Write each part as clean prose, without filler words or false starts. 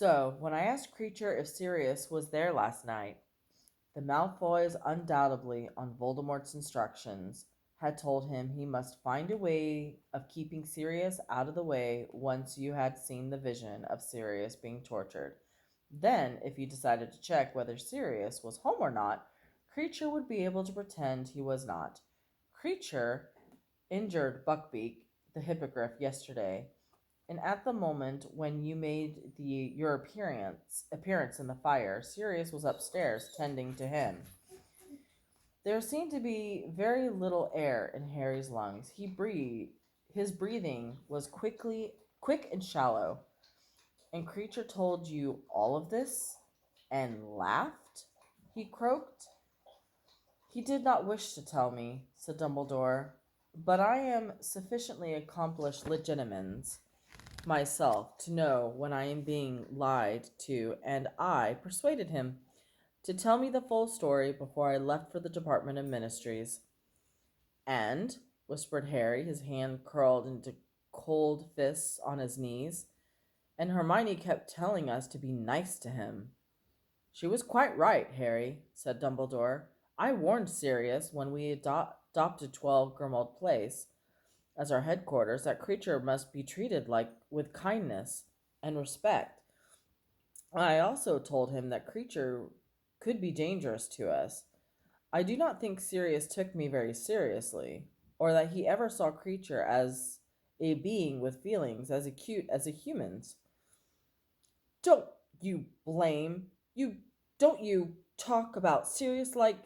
So, when I asked Creature if Sirius was there last night, the Malfoys, undoubtedly on Voldemort's instructions, had told him he must find a way of keeping Sirius out of the way once you had seen the vision of Sirius being tortured. Then, if you decided to check whether Sirius was home or not, Creature would be able to pretend he was not. Creature injured Buckbeak, the hippogriff, yesterday, and at the moment when you made your appearance in the fire, Sirius was upstairs tending to him. There seemed to be very little air in Harry's lungs. His breathing was quick and shallow. And Creature told you all of this and laughed? He croaked. He did not wish to tell me, said Dumbledore, but I am sufficiently accomplished legitimens myself to know when I am being lied to, and I persuaded him to tell me the full story before I left for the Department of Ministries. And, whispered Harry, his hand curled into cold fists on his knees, and Hermione kept telling us to be nice to him. She was quite right, Harry, said Dumbledore. I warned Sirius when we adopted 12 Grimmauld Place as our headquarters that Creature must be treated with kindness and respect. I also told him that Creature could be dangerous to us. I do not think Sirius took me very seriously, or that he ever saw Creature as a being with feelings as acute as a human's. Don't you blame you don't you talk about Sirius like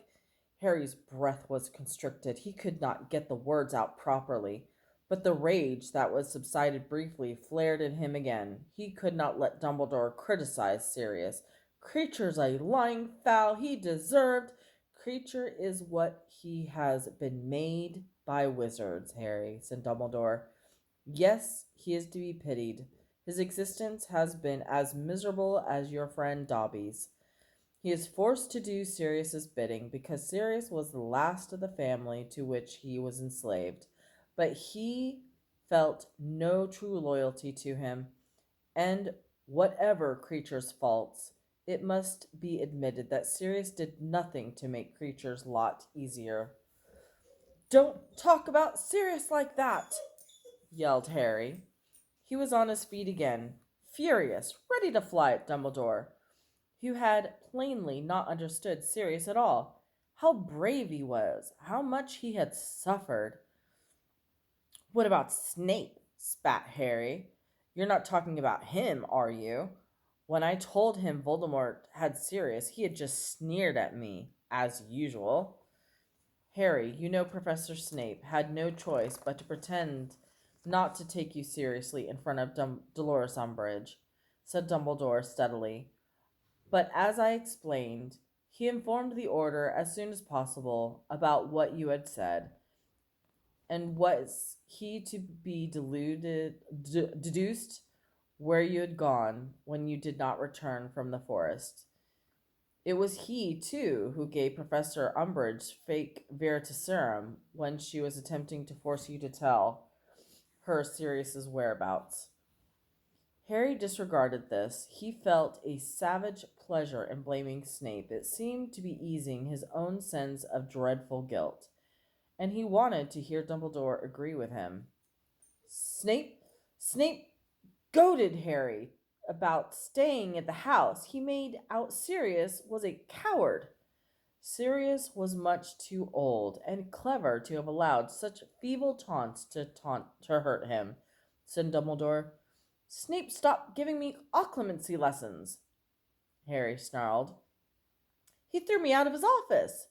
Harry's breath was constricted. He could not get the words out properly, but the rage that was subsided briefly flared in him again. He could not let Dumbledore criticize Sirius. Creature's a lying fowl. He deserved. Creature is what he has been made by wizards, Harry, said Dumbledore. Yes, he is to be pitied. His existence has been as miserable as your friend Dobby's. He is forced to do Sirius's bidding because Sirius was the last of the family to which he was enslaved. But he felt no true loyalty to him, and whatever Creature's faults, it must be admitted that Sirius did nothing to make Creature's lot easier. Don't talk about Sirius like that, yelled Harry. He was on his feet again, furious, ready to fly at Dumbledore, who had plainly not understood Sirius at all. How brave he was, how much he had suffered. What about Snape? Spat Harry. You're not talking about him, are you? When I told him Voldemort had Sirius, he had just sneered at me, as usual. Harry, you know Professor Snape had no choice but to pretend not to take you seriously in front of Dolores Umbridge, said Dumbledore steadily. But as I explained, he informed the Order as soon as possible about what you had said, and was he to be deduced where you had gone when you did not return from the forest. It was he, too, who gave Professor Umbridge fake Veritaserum when she was attempting to force you to tell her Sirius's whereabouts. Harry disregarded this. He felt a savage pleasure in blaming Snape. It seemed to be easing his own sense of dreadful guilt, and he wanted to hear Dumbledore agree with him. Snape goaded Harry about staying at the house. He made out Sirius was a coward. Sirius was much too old and clever to have allowed such feeble taunts to hurt him, said Dumbledore. Snape stopped giving me occlumency lessons, Harry snarled. He threw me out of his office.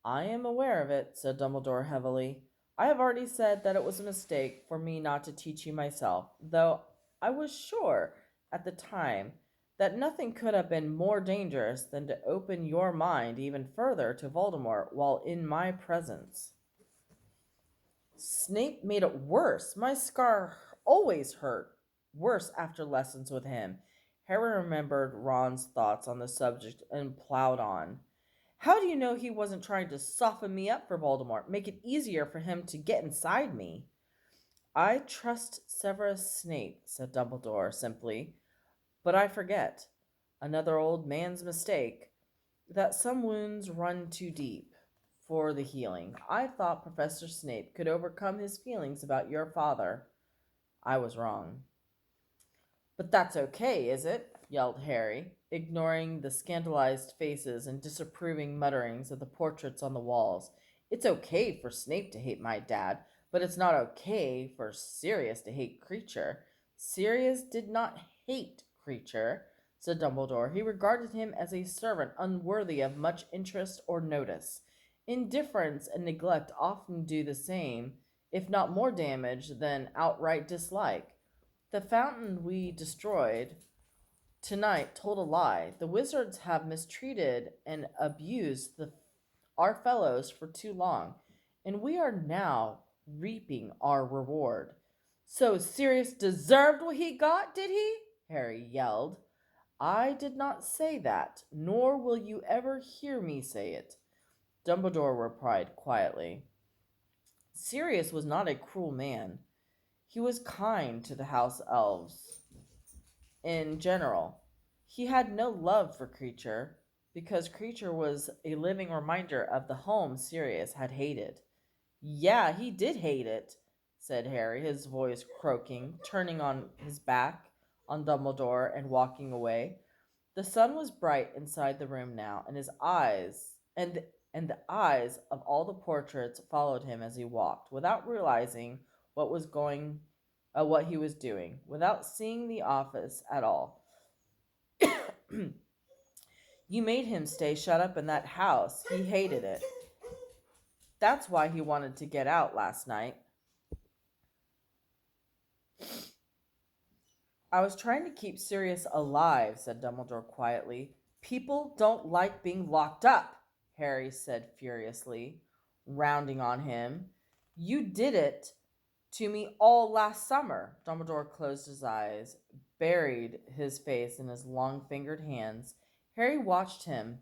I am aware of it, said Dumbledore heavily. I have already said that it was a mistake for me not to teach you myself, though I was sure at the time that nothing could have been more dangerous than to open your mind even further to Voldemort while in my presence. Snape made it worse. My scar always hurt worse after lessons with him. Harry remembered Ron's thoughts on the subject and plowed on. How do you know he wasn't trying to soften me up for Voldemort, make it easier for him to get inside me? I trust Severus Snape, said Dumbledore simply. But I forget, another old man's mistake, that some wounds run too deep for the healing. I thought Professor Snape could overcome his feelings about your father. I was wrong. But that's okay, is it? Yelled Harry, ignoring the scandalized faces and disapproving mutterings of the portraits on the walls. It's okay for Snape to hate my dad, but it's not okay for Sirius to hate Creature. Sirius did not hate Creature, said Dumbledore. He regarded him as a servant unworthy of much interest or notice. Indifference and neglect often do the same, if not more damage than outright dislike. The fountain we destroyed tonight told a lie. The wizards have mistreated and abused our fellows for too long, and we are now reaping our reward. So Sirius deserved what he got, did he? Harry yelled. I did not say that, nor will you ever hear me say it, Dumbledore replied quietly. Sirius was not a cruel man. He was kind to the house elves in general. He had no love for Creature because Creature was a living reminder of the home Sirius had hated. Yeah, he did hate it, said Harry, his voice croaking, turning on his back on Dumbledore and walking away. The sun was bright inside the room now, and his eyes and the eyes of all the portraits followed him as he walked, without realizing what he was doing, without seeing the office at all. You made him stay shut up in that house. He hated it. That's why he wanted to get out last night. I was trying to keep Sirius alive, said Dumbledore quietly. People don't like being locked up, Harry said furiously, rounding on him. You did it to me all last summer. Dumbledore closed his eyes, buried his face in his long fingered hands. Harry watched him,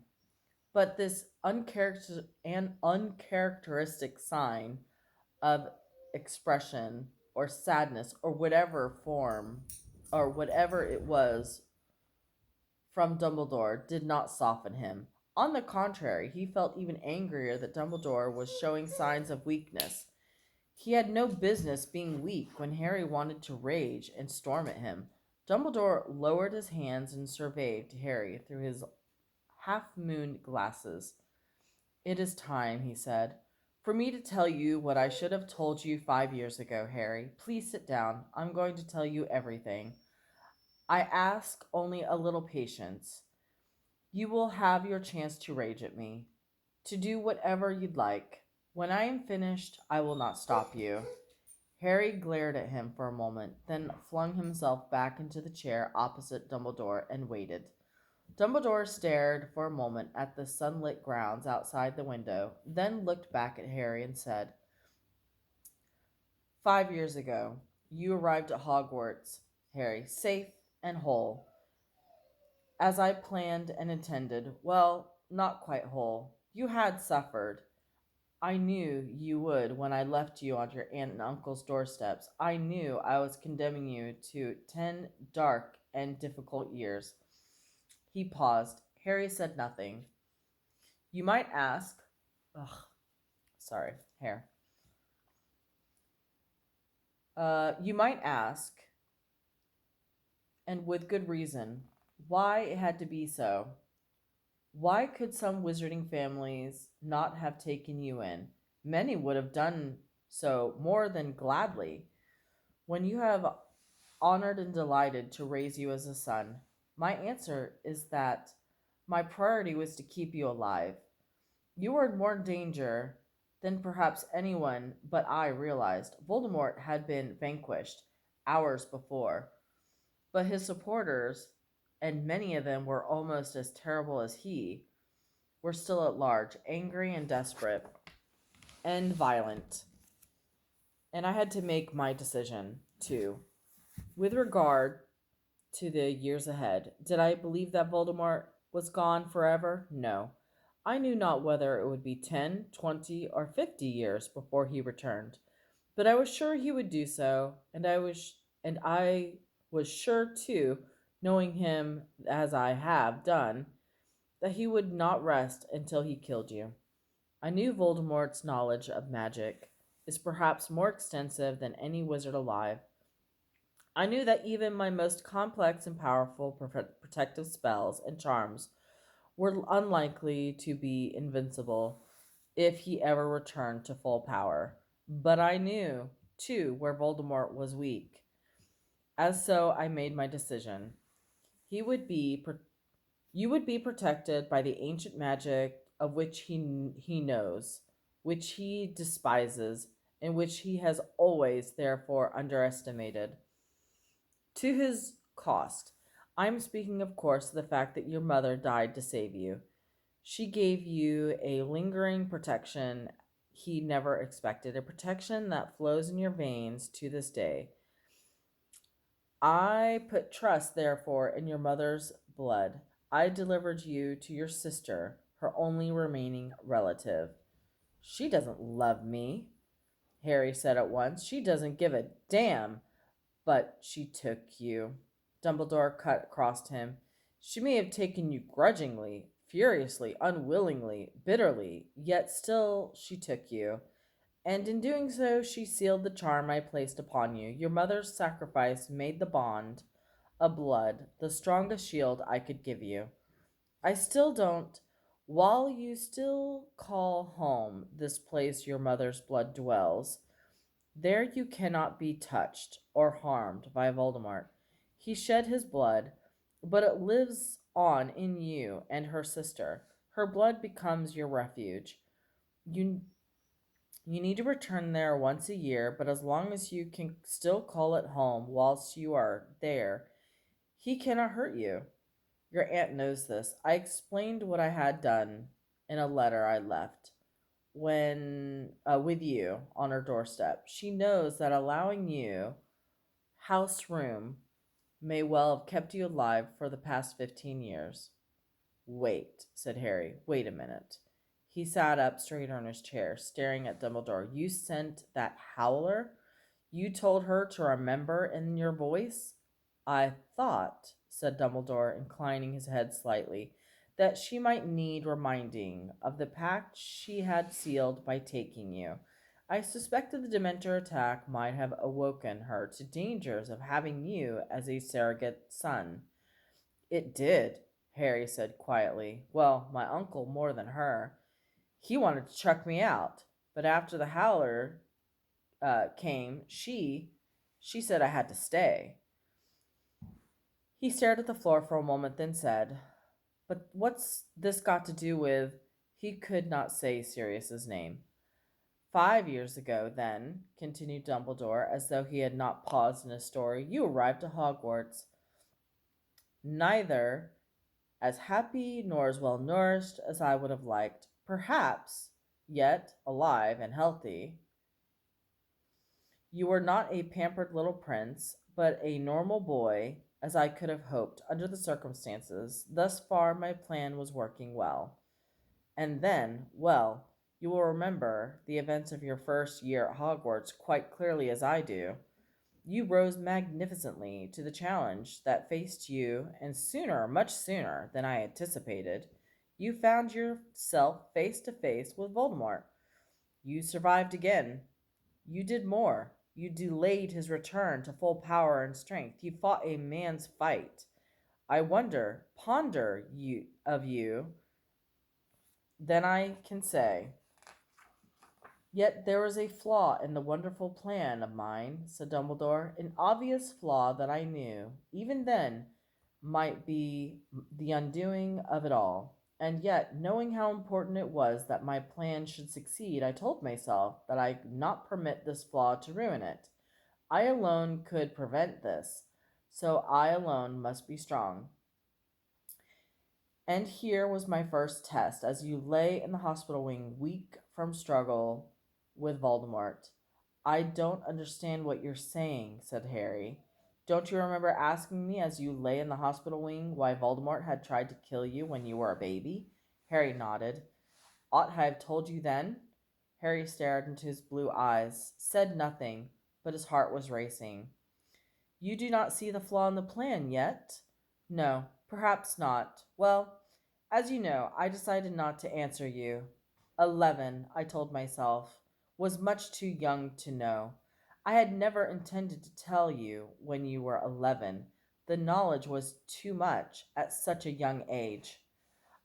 but this uncharacteristic sign of expression or sadness or whatever it was from Dumbledore did not soften him. On the contrary, he felt even angrier that Dumbledore was showing signs of weakness. He had no business being weak when Harry wanted to rage and storm at him. Dumbledore lowered his hands and surveyed Harry through his half-moon glasses. It is time, he said, for me to tell you what I should have told you 5 years ago, Harry. Please sit down. I'm going to tell you everything. I ask only a little patience. You will have your chance to rage at me, to do whatever you'd like. When I am finished, I will not stop you. Harry glared at him for a moment, then flung himself back into the chair opposite Dumbledore and waited. Dumbledore stared for a moment at the sunlit grounds outside the window, then looked back at Harry and said, 5 years ago, you arrived at Hogwarts, Harry, safe and whole, as I planned and intended. Well, not quite whole. You had suffered. I knew you would when I left you on your aunt and uncle's doorsteps. I knew I was condemning you to 10 dark and difficult years. He paused. Harry said nothing. You might ask, ugh, sorry, hair. You might ask, and with good reason, why it had to be so. Why could some wizarding families not have taken you in? Many would have done so more than gladly. When you have honored and delighted to raise you as a son, my answer is that my priority was to keep you alive. You were in more danger than perhaps anyone but I realized. Voldemort had been vanquished hours before, but his supporters, and many of them were almost as terrible as he, were still at large, angry and desperate and violent. And I had to make my decision, too. With regard to the years ahead, did I believe that Voldemort was gone forever? No. I knew not whether it would be 10, 20, or 50 years before he returned, but I was sure he would do so, and I was sure too knowing him as I have done, that he would not rest until he killed you. I knew Voldemort's knowledge of magic is perhaps more extensive than any wizard alive. I knew that even my most complex and powerful protective spells and charms were unlikely to be invincible if he ever returned to full power. But I knew, too, where Voldemort was weak. As so, I made my decision. He would be You would be protected by the ancient magic of which he knows, which he despises, and which he has always therefore underestimated. To his cost. I'm speaking, of course, of the fact that your mother died to save you. She gave you a lingering protection he never expected, a protection that flows in your veins to this day. I put trust, therefore, in your mother's blood. I delivered you to your sister, her only remaining relative. She doesn't love me, Harry said at once. She doesn't give a damn. But she took you. Dumbledore cut across him. She may have taken you grudgingly, furiously, unwillingly, bitterly, yet still she took you. And in doing so, she sealed the charm I placed upon you. Your mother's sacrifice made the bond of blood the strongest shield I could give you. I still don't. While you still call home this place your mother's blood dwells, there you cannot be touched or harmed by Voldemort. He shed his blood, but it lives on in you and her sister. Her blood becomes your refuge. You you need to return there once a year, but as long as you can still call it home whilst you are there, he cannot hurt you. Your aunt knows this. I explained what I had done in a letter I left when with you on her doorstep. She knows that allowing you house room may well have kept you alive for the past 15 years. Wait, said Harry. Wait a minute. He sat up straighter in his chair, staring at Dumbledore. You sent that howler? You told her to remember in your voice? I thought, said Dumbledore, inclining his head slightly, that she might need reminding of the pact she had sealed by taking you. I suspected the Dementor attack might have awoken her to dangers of having you as a surrogate son. It did, Harry said quietly. Well, my uncle more than her. He wanted to chuck me out, but after the howler came, she said I had to stay. He stared at the floor for a moment, then said, But what's this got to do with... He could not say Sirius's name. 5 years ago, then, continued Dumbledore, as though he had not paused in his story, you arrived at Hogwarts. Neither as happy nor as well nourished as I would have liked. Perhaps, yet alive and healthy. You were not a pampered little prince, but a normal boy, as I could have hoped under the circumstances. Thus far, my plan was working well. And then, well, you will remember the events of your first year at Hogwarts quite clearly as I do. You rose magnificently to the challenge that faced you, and sooner, much sooner than I anticipated, you found yourself face to face with Voldemort. You survived again. You did more. You delayed his return to full power and strength. You fought a man's fight. I ponder you, then I can say. Yet there was a flaw in the wonderful plan of mine, said Dumbledore, an obvious flaw that I knew, even then, might be the undoing of it all. And yet, knowing how important it was that my plan should succeed, I told myself that I could not permit this flaw to ruin it. I alone could prevent this, so I alone must be strong. And here was my first test as you lay in the hospital wing, weak from struggle with Voldemort. I don't understand what you're saying, said Harry. Don't you remember asking me as you lay in the hospital wing why Voldemort had tried to kill you when you were a baby? Harry nodded. Ought I have told you then? Harry stared into his blue eyes, said nothing, but his heart was racing. You do not see the flaw in the plan yet? No, perhaps not. Well, as you know, I decided not to answer you. 11, I told myself, was much too young to know. I had never intended to tell you when you were 11. The knowledge was too much at such a young age.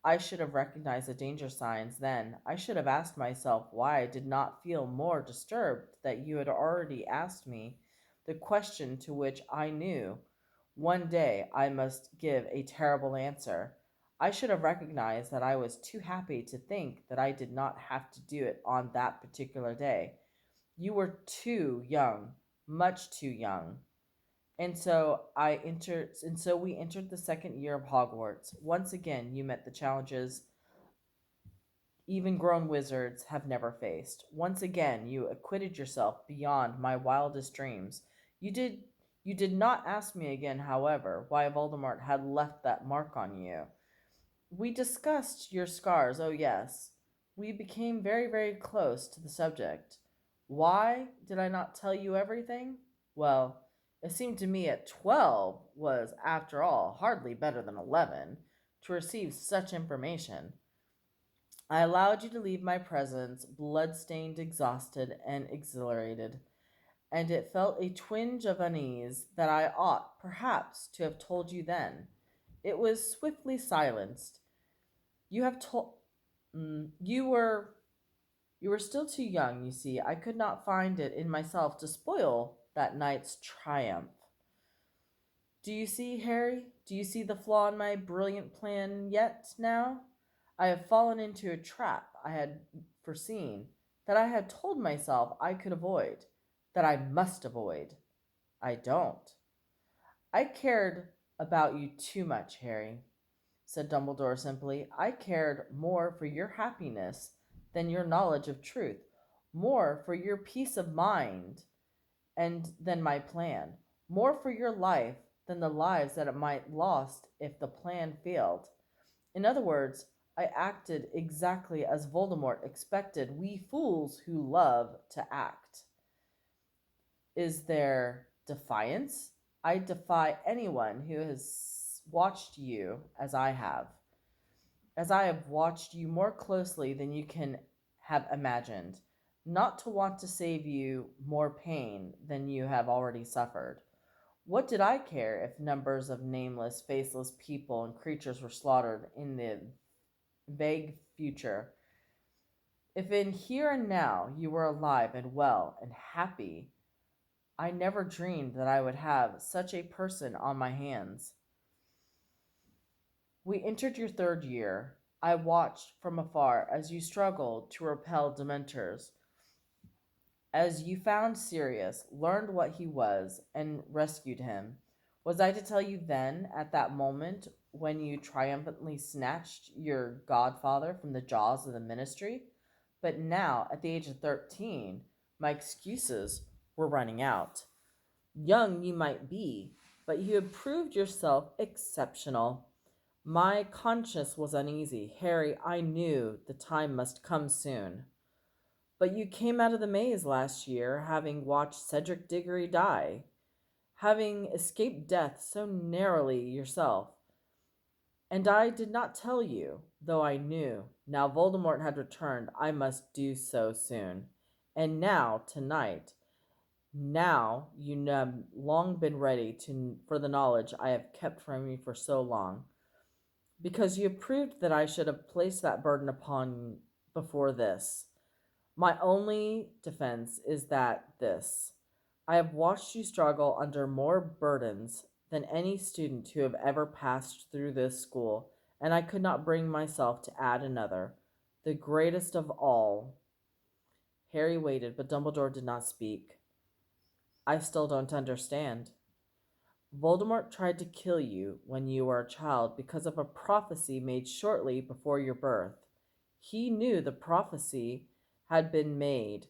I should have recognized the danger signs then. I should have asked myself why I did not feel more disturbed that you had already asked me the question to which I knew one day I must give a terrible answer. I should have recognized that I was too happy to think that I did not have to do it on that particular day. You were too young, much too young. And so we entered the second year of Hogwarts. Once again, you met the challenges even grown wizards have never faced. Once again, you acquitted yourself beyond my wildest dreams. You did you did not ask me again, however, why Voldemort had left that mark on you. We discussed your scars, oh yes. We became very, very close to the subject. Why did I not tell you everything? Well, it seemed to me at 12 was, after all, hardly better than 11 to receive such information. I allowed you to leave my presence, blood-stained, exhausted, and exhilarated, and it felt a twinge of unease that I ought, perhaps, to have told you then. It was swiftly silenced. You have told. You were still too young, you see. I could not find it in myself to spoil that night's triumph. Do you see, Harry? Do you see the flaw in my brilliant plan yet now? I have fallen into a trap I had foreseen, that I had told myself I could avoid, that I must avoid. I don't. I cared about you too much, Harry, said Dumbledore simply. I cared more for your happiness than your knowledge of truth, more for your peace of mind and than my plan, more for your life than the lives that it might lost if the plan failed. In other words, I acted exactly as Voldemort expected we fools who love to act. Is there defiance? I defy anyone who has watched you as I have watched you more closely than you can have imagined, not to want to save you more pain than you have already suffered. What did I care if numbers of nameless, faceless people and creatures were slaughtered in the vague future? If in here and now you were alive and well and happy, I never dreamed that I would have such a person on my hands. We entered your third year. I watched from afar as you struggled to repel Dementors, as you found Sirius, learned what he was, and rescued him. Was I to tell you then, at that moment, when you triumphantly snatched your godfather from the jaws of the ministry? But now, at the age of 13, my excuses were running out. Young you might be, but you have proved yourself exceptional. My conscience was uneasy. Harry, I knew the time must come soon. But you came out of the maze last year, having watched Cedric Diggory die, having escaped death so narrowly yourself. And I did not tell you, though I knew. Now Voldemort had returned, I must do so soon. And now, tonight, now you have long been ready for the knowledge I have kept from you for so long, because you have proved that I should have placed that burden upon before this. My only defense is that this: I have watched you struggle under more burdens than any student who have ever passed through this school, and I could not bring myself to add another, the greatest of all. Harry waited, but Dumbledore did not speak. I still don't understand. Voldemort tried to kill you when you were a child because of a prophecy made shortly before your birth. He knew the prophecy had been made,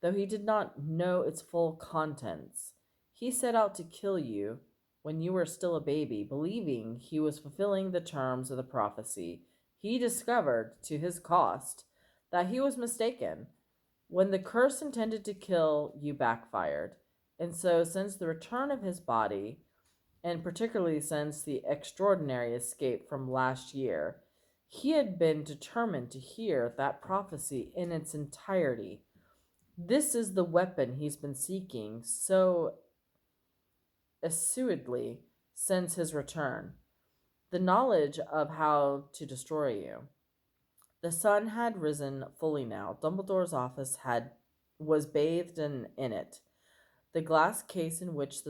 though he did not know its full contents. He set out to kill you when you were still a baby, believing he was fulfilling the terms of the prophecy. He discovered, to his cost, that he was mistaken when the curse intended to kill you backfired. And so, since the return of his body, and particularly since the extraordinary escape from last year. He had been determined to hear that prophecy in its entirety. This is the weapon he's been seeking so assiduously since his return, the knowledge of how to destroy you. The sun had risen fully now. Dumbledore's office was bathed in it. The glass case in which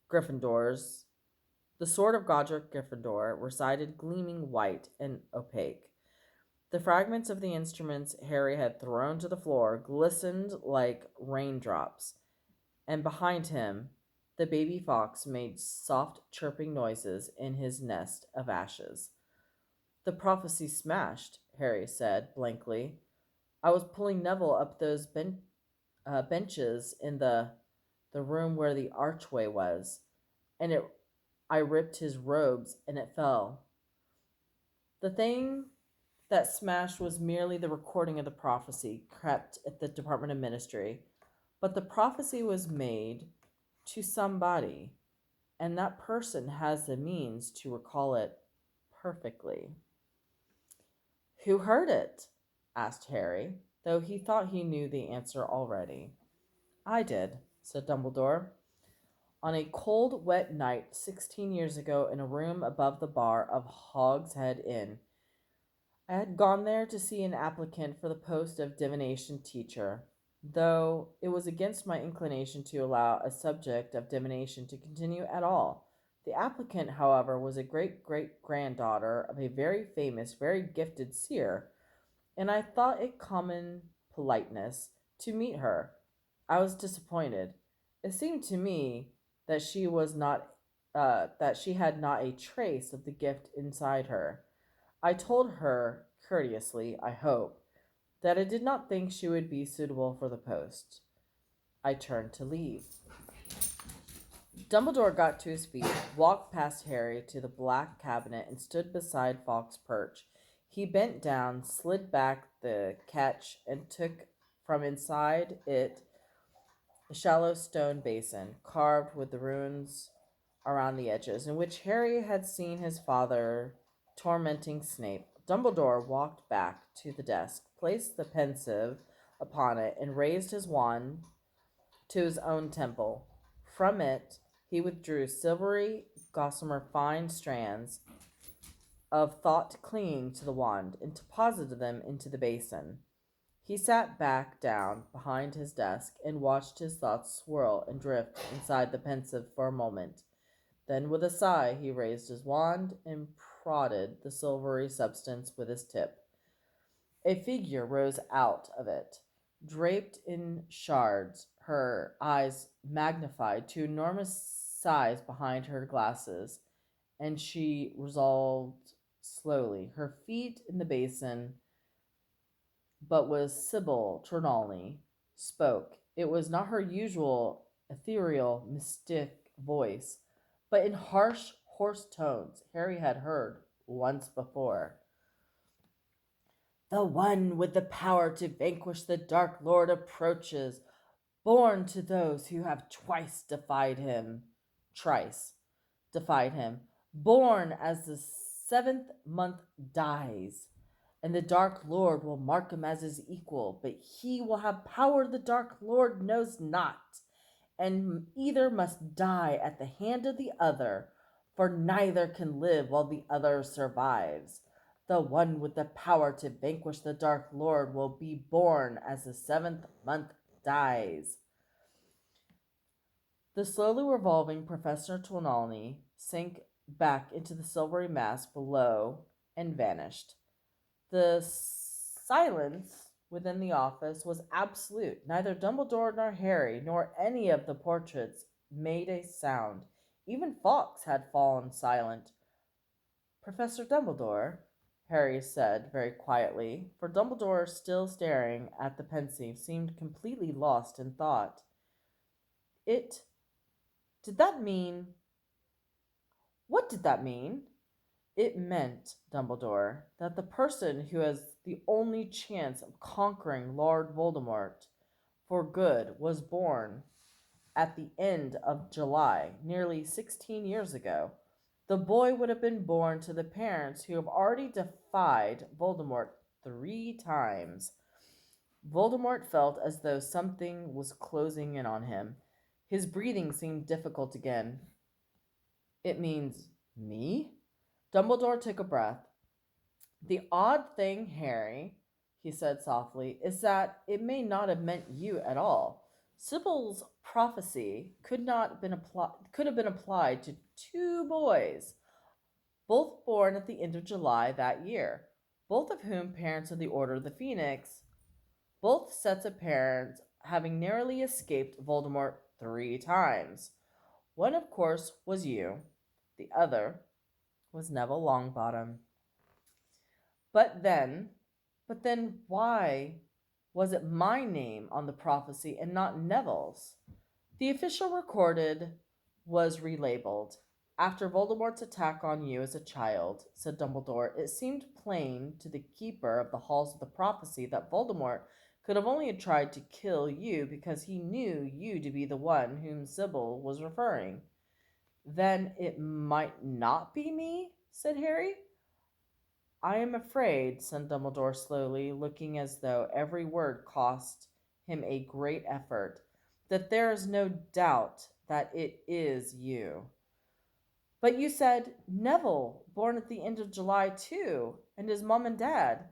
Gryffindor's the sword of Godric Gryffindor resided gleaming white and opaque. The fragments of the instruments Harry had thrown to the floor glistened like raindrops, and behind him the baby fox made soft chirping noises in his nest of ashes. The prophecy smashed, Harry said blankly. I was pulling Neville up those benches in the room where the archway was, and I ripped his robes and it fell. The thing that smashed was merely the recording of the prophecy kept at the Department of Ministry, but the prophecy was made to somebody, and that person has the means to recall it perfectly. Who heard it? Asked Harry, though he thought he knew the answer already. I did, said Dumbledore. On a cold, wet night 16 years ago in a room above the bar of Hogshead Inn, I had gone there to see an applicant for the post of divination teacher, though it was against my inclination to allow a subject of divination to continue at all. The applicant, however, was a great great granddaughter of a very famous, very gifted seer, and I thought it common politeness to meet her. I was disappointed. It seemed to me that she had not a trace of the gift inside her. I told her, courteously, I hope, that I did not think she would be suitable for the post. I turned to leave. Dumbledore got to his feet, walked past Harry to the black cabinet, and stood beside Fawkes' perch. He bent down, slid back the catch, and took from inside it a shallow stone basin, carved with the runes around the edges, in which Harry had seen his father tormenting Snape. Dumbledore walked back to the desk, placed the pensieve upon it, and raised his wand to his own temple. From it he withdrew silvery, gossamer fine strands of thought clinging to the wand, and deposited them into the basin. He sat back down behind his desk and watched his thoughts swirl and drift inside the pensieve for a moment. Then, with a sigh, he raised his wand and prodded the silvery substance with his tip. A figure rose out of it, draped in shards, her eyes magnified to enormous size behind her glasses, and she resolved slowly, her feet in the basin, but was Sybil Trelawney spoke. It was not her usual ethereal, mystic voice, but in harsh, hoarse tones Harry had heard once before. The one with the power to vanquish the Dark Lord approaches, born to those who have trice defied him, born as the seventh month dies, and the Dark Lord will mark him as his equal, but he will have power the Dark Lord knows not, and either must die at the hand of the other, for neither can live while the other survives. The one with the power to vanquish the Dark Lord will be born as the seventh month dies. The slowly revolving Professor Trelawney sank back into the silvery mass below and vanished. The silence within the office was absolute. Neither Dumbledore nor Harry nor any of the portraits made a sound. Even Fawkes had fallen silent. Professor Dumbledore, Harry said very quietly, for Dumbledore, still staring at the pensieve, seemed completely lost in thought. It. Did that mean. What did that mean? It meant, Dumbledore, that the person who has the only chance of conquering Lord Voldemort for good was born at the end of July, nearly 16 years ago, the boy would have been born to the parents who have already defied Voldemort 3 times. Voldemort felt as though something was closing in on him. His breathing seemed difficult again. It means me? Dumbledore took a breath. The odd thing, Harry, he said softly, is that it may not have meant you at all. Sybil's prophecy could have been applied to 2 boys, both born at the end of July that year, both of whom parents of the Order of the Phoenix, both sets of parents having narrowly escaped Voldemort 3 times. One, of course, was you. The other was Neville Longbottom. But then, but then why was it my name on the prophecy and not Neville's? The official recorded was relabeled. After Voldemort's attack on you as a child, said Dumbledore, it seemed plain to the keeper of the halls of the prophecy that Voldemort could have only tried to kill you because he knew you to be the one whom Sybil was referring. Then it might not be me, said Harry. I am afraid, said Dumbledore slowly, looking as though every word cost him a great effort, that there is no doubt that it is you. But you said Neville, born at the end of July, too, and his mom and dad.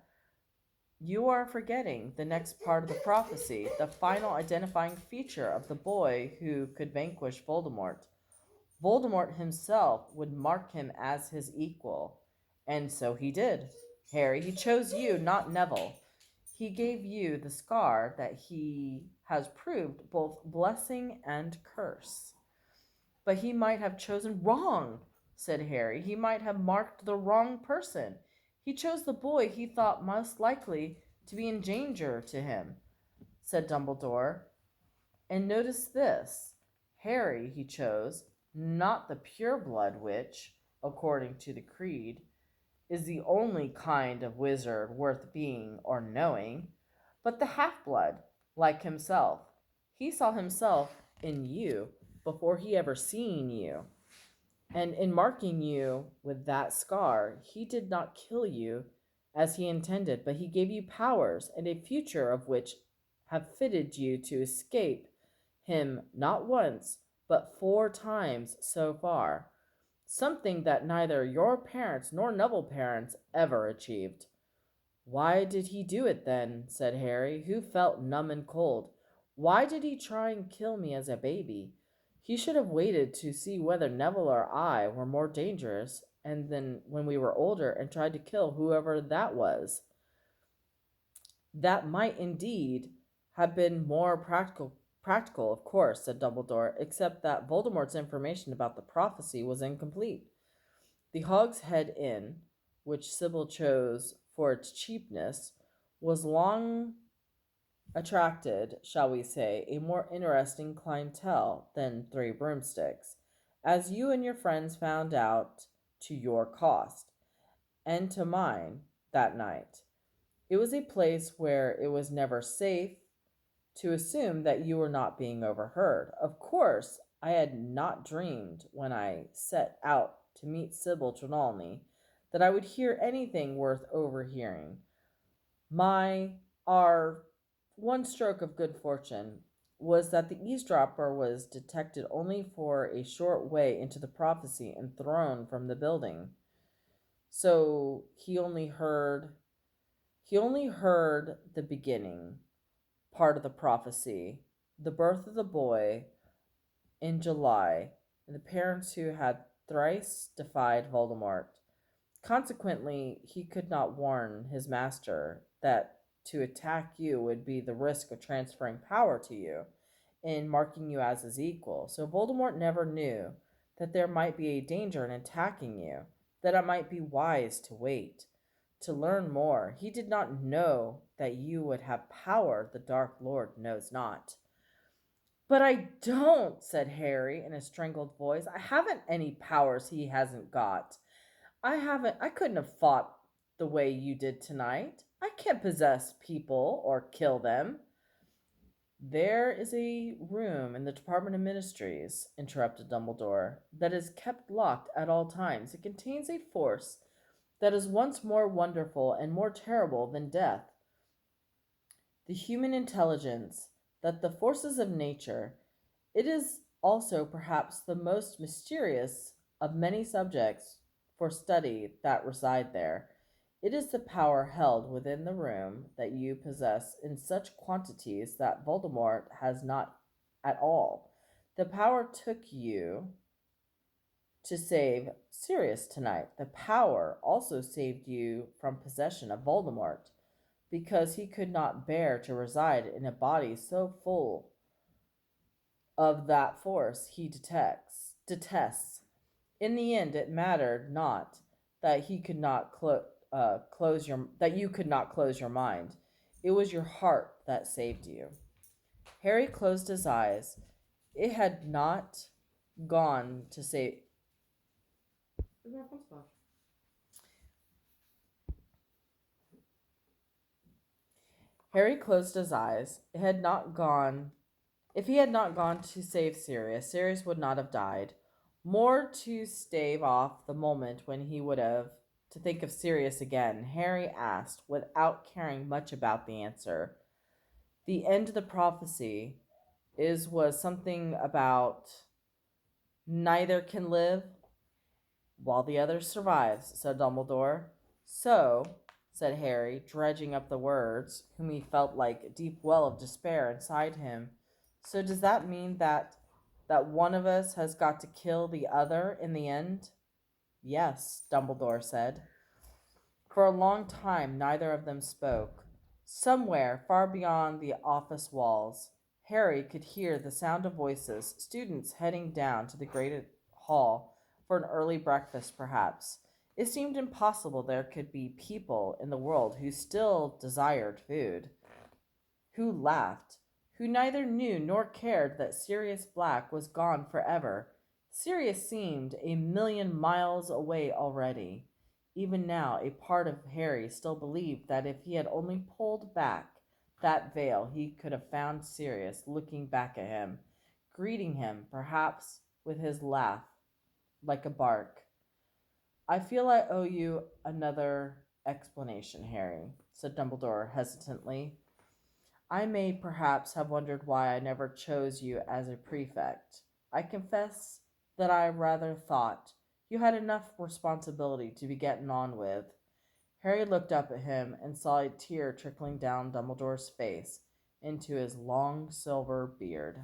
You are forgetting the next part of the prophecy, the final identifying feature of the boy who could vanquish Voldemort. Voldemort himself would mark him as his equal. And so he did. Harry, he chose you, not Neville. He gave you the scar that he has proved both blessing and curse. But he might have chosen wrong, said Harry. He might have marked the wrong person. He chose the boy he thought most likely to be in danger to him, said Dumbledore. And notice this. Harry, he chose, not the pure-blood which, according to the creed, is the only kind of wizard worth being or knowing, but the half-blood, like himself. He saw himself in you before he ever seen you. And in marking you with that scar, he did not kill you as he intended, but he gave you powers and a future of which have fitted you to escape him not once, but 4 times so far. Something that neither your parents nor Neville parents ever achieved. Why did he do it then? Said Harry, who felt numb and cold. Why did he try and kill me as a baby? He should have waited to see whether Neville or I were more dangerous, and then when we were older and tried to kill whoever that was. That might indeed have been more practical, of course, said Dumbledore, except that Voldemort's information about the prophecy was incomplete. The Hog's Head Inn, which Sybil chose for its cheapness, was long attracted, shall we say, a more interesting clientele than Three Broomsticks, as you and your friends found out to your cost, and to mine, that night. It was a place where it was never safe to assume that you were not being overheard. Of course, I had not dreamed when I set out to meet Sybil Trelawney that I would hear anything worth overhearing. Our one stroke of good fortune was that the eavesdropper was detected only for a short way into the prophecy and thrown from the building. So he only heard the beginning part of the prophecy, the birth of the boy in July, and the parents who had thrice defied Voldemort. Consequently, he could not warn his master that to attack you would be the risk of transferring power to you in marking you as his equal. So Voldemort never knew that there might be a danger in attacking you, that it might be wise to wait, to learn more. He did not know that you would have power the Dark Lord knows not. But I don't, said Harry in a strangled voice. I haven't any powers he hasn't got. I couldn't have fought the way you did tonight. I can't possess people or kill them. There is a room in the Department of Ministries, interrupted Dumbledore, that is kept locked at all times. It contains a force that is once more wonderful and more terrible than death. The human intelligence, that the forces of nature. It is also perhaps the most mysterious of many subjects for study that reside there. It is the power held within the room that you possess in such quantities that Voldemort has not at all. The power took you to save Sirius tonight. The power also saved you from possession of Voldemort, because he could not bear to reside in a body so full of that force he detests. In the end, it mattered not that he could not close your that you could not close your mind. It was your heart that saved you. Harry closed his eyes. It had not gone to save. Harry closed his eyes. It had not gone If he had not gone to save Sirius, Sirius would not have died. More to stave off the moment when he would have to think of Sirius again, Harry asked, without caring much about the answer. The end of the prophecy was something about neither can live while the other survives, said Dumbledore. So, said Harry, dredging up the words, whom he felt like a deep well of despair inside him. So does that mean that one of us has got to kill the other in the end? Yes, Dumbledore said. For a long time neither of them spoke. Somewhere far beyond the office walls, Harry could hear the sound of voices, students heading down to the great hall for an early breakfast, perhaps. It seemed impossible there could be people in the world who still desired food, who laughed, who neither knew nor cared that Sirius Black was gone forever. Sirius seemed a million miles away already. Even now, a part of Harry still believed that if he had only pulled back that veil, he could have found Sirius looking back at him, greeting him, perhaps, with his laugh, like a bark. I feel I owe you another explanation, Harry, said Dumbledore hesitantly. I may perhaps have wondered why I never chose you as a prefect. I confess that I rather thought you had enough responsibility to be getting on with. Harry looked up at him and saw a tear trickling down Dumbledore's face into his long silver beard.